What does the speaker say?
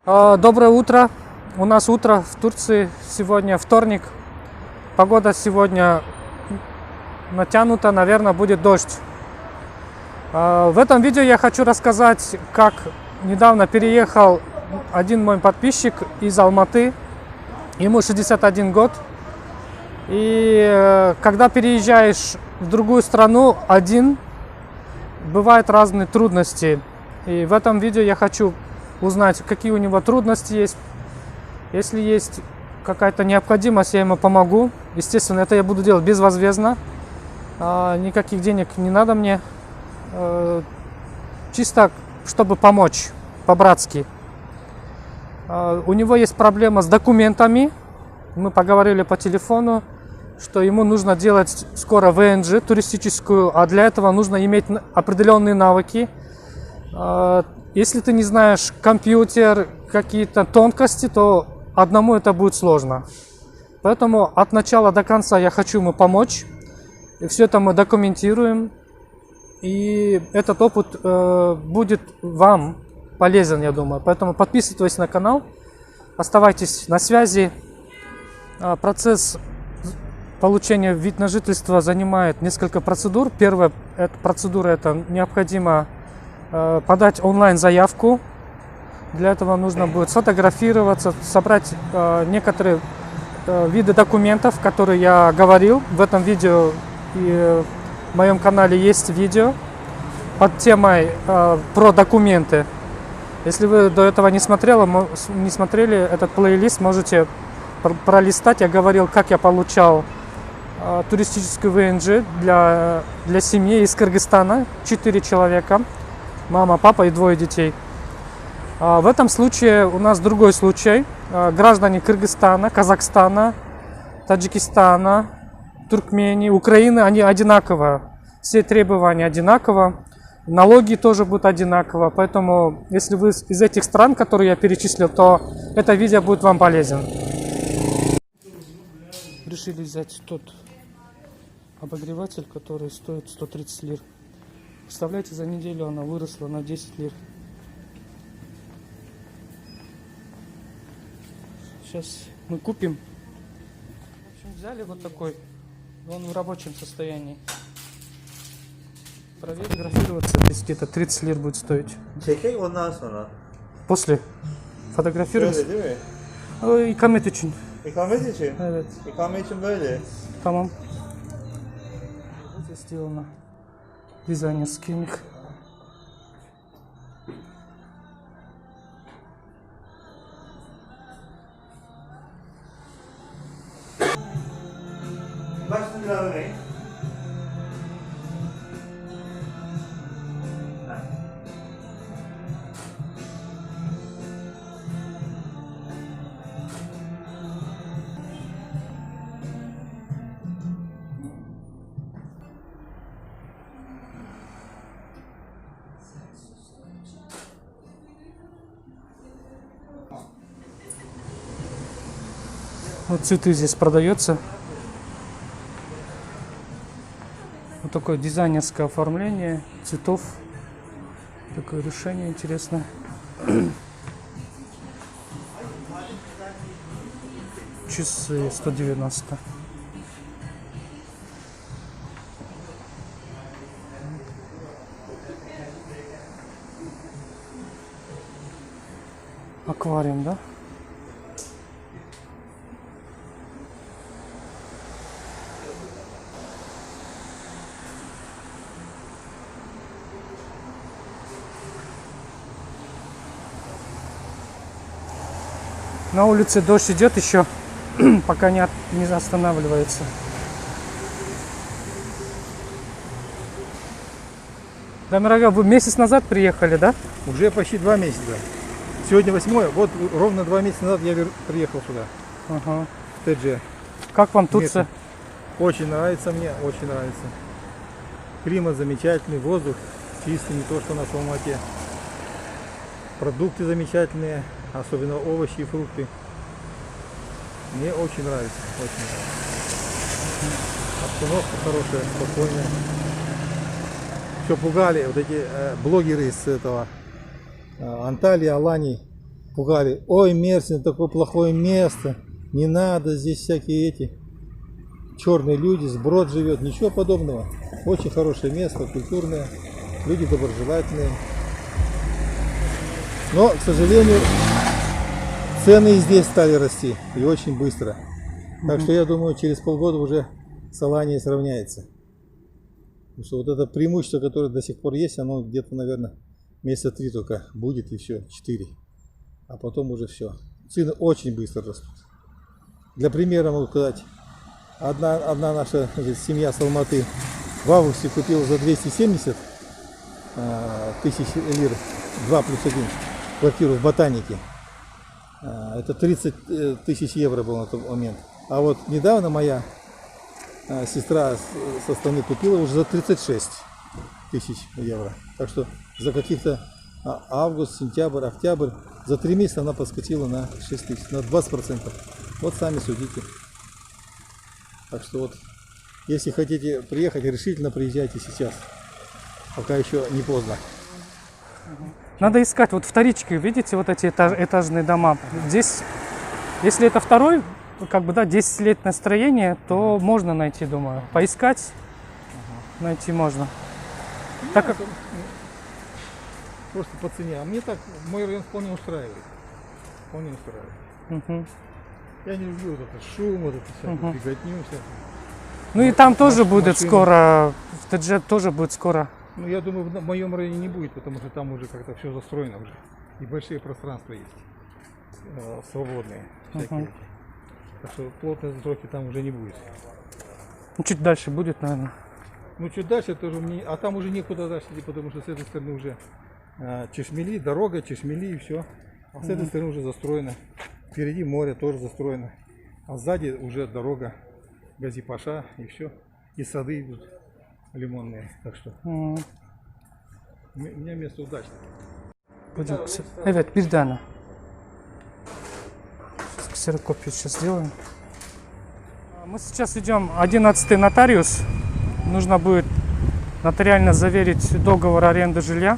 Доброе утро. У нас утро в Турции. Сегодня вторник. Погода сегодня натянута, наверное, будет дождь. В этом видео я хочу рассказать, как недавно переехал один мой подписчик из Алматы. Ему 61 год. И когда переезжаешь в другую страну один, бывают разные трудности. И в этом видео я хочу узнать, какие у него трудности есть. Если есть какая-то необходимость, я ему помогу. Естественно, это я буду делать безвозмездно. Никаких денег не надо мне. Чисто, чтобы помочь, по-братски. У него есть проблема с документами. Мы поговорили по телефону, что ему нужно делать скоро ВНЖ туристическую, а для этого нужно иметь определенные навыки. Если ты не знаешь компьютер, какие-то тонкости, то одному это будет сложно. Поэтому от начала до конца я хочу ему помочь. И все это мы документируем. И этот опыт будет вам полезен, я думаю. Поэтому подписывайтесь на канал, оставайтесь на связи. Процесс получения вид на жительство занимает несколько процедур. Первая процедура — это необходимо подать онлайн заявку. Для этого нужно будет сфотографироваться, собрать некоторые виды документов, которые я говорил. В этом видео и в моем канале есть видео под темой про документы. Если вы до этого не смотрели этот плейлист, можете пролистать. Я говорил, как я получал туристическую ВНЖ для семьи из Кыргызстана. 4 человека. Мама, папа и 2 детей. В этом случае у нас другой случай. Граждане Кыргызстана, Казахстана, Таджикистана, Туркмении, Украины, они одинаково. Все требования одинаково. Налоги тоже будут одинаково. Поэтому, если вы из этих стран, которые я перечислил, то это видео будет вам полезен. Решили взять тот обогреватель, который стоит 130 лир. Представляете, за неделю она выросла на 10 лир. Сейчас мы купим. В общем, взяли вот такой. Он в рабочем состоянии. Фотографироваться где-то 30 лир будет стоить. После fotografироваться. İkamet için. İkamet için? Evet. İkamet için böyle. Tamam. Здесь сделано дизайнерский у них. Başını biraz vereyim. Вот цветы здесь продается. Вот такое дизайнерское оформление цветов. Такое решение интересное. Часы 190. Аквариум, да? На улице дождь идет еще, пока не останавливается. Дамирага, вы месяц назад приехали, да? Уже почти 2 месяца. Сегодня 8-е, вот ровно 2 месяца назад я приехал сюда. Ага. В ТДЖ. Как вам Турция? Очень нравится мне, очень нравится. Климат замечательный, воздух чистый, не то что на Алмате. Продукты замечательные, особенно овощи и фрукты. Мне очень нравится, очень нравится. Обстановка хорошая, спокойная. Все пугали вот эти блогеры из этого Анталии, Алании. пугали. Ой, Мерсин, такое плохое место. Не надо, здесь всякие эти черные люди, сброд живет. Ничего подобного. Очень хорошее место, культурное. Люди доброжелательные. Но, к сожалению, цены и здесь стали расти. И очень быстро. Так что я думаю, через полгода уже с Аланией сравняется. Потому что вот это преимущество, которое до сих пор есть, оно где-то, наверное, месяца 3 только будет, и все, 4. А потом уже все. Цены очень быстро растут. Для примера могу сказать, одна наша, значит, семья с Алматы в августе купила за 270 тысяч лир, 2 плюс 1, квартиру в Ботанике. Это 30 тысяч евро было на тот момент. А вот недавно моя сестра со стороны купила уже за 36 тысяч евро. Так что за каких-то август, сентябрь, октябрь, за 3 месяца она подскочила на 6 тысяч, на 20%. Вот сами судите. Так что вот, если хотите приехать, решительно приезжайте сейчас. Пока еще не поздно. Надо искать вот вторички, видите, вот эти этажные дома. Здесь, если это второй, как бы, да, 10-летнее строение, то можно найти, думаю. Поискать, найти можно. Так как... Просто по цене. А мне так, мой район вполне устраивает. Вполне устраивает. Я не люблю вот этот шум, вот эту всякую беготню, всякую. Ну и там тоже будет машины. скоро, в Теджет тоже будет скоро. Ну, я думаю, в моем районе не будет, потому что там уже как-то все застроено уже. И большие пространства есть. Свободные. Всякие. Так что плотной застройки там уже не будет. Ну, чуть дальше будет, наверное. Ну, чуть дальше тоже мне... А там уже некуда дальше идти, потому что с этой стороны уже Чешмели, дорога, Чешмели и все. А с этой стороны уже застроено. Впереди море тоже застроено. А сзади уже дорога Гази-Паша и все. И сады идут лимонные. Так что у меня место удачное. Evet, bir tane. Ксерокопию сейчас сделаем. Мы сейчас идем 11-й нотариус. Нужно будет нотариально заверить договор аренды жилья.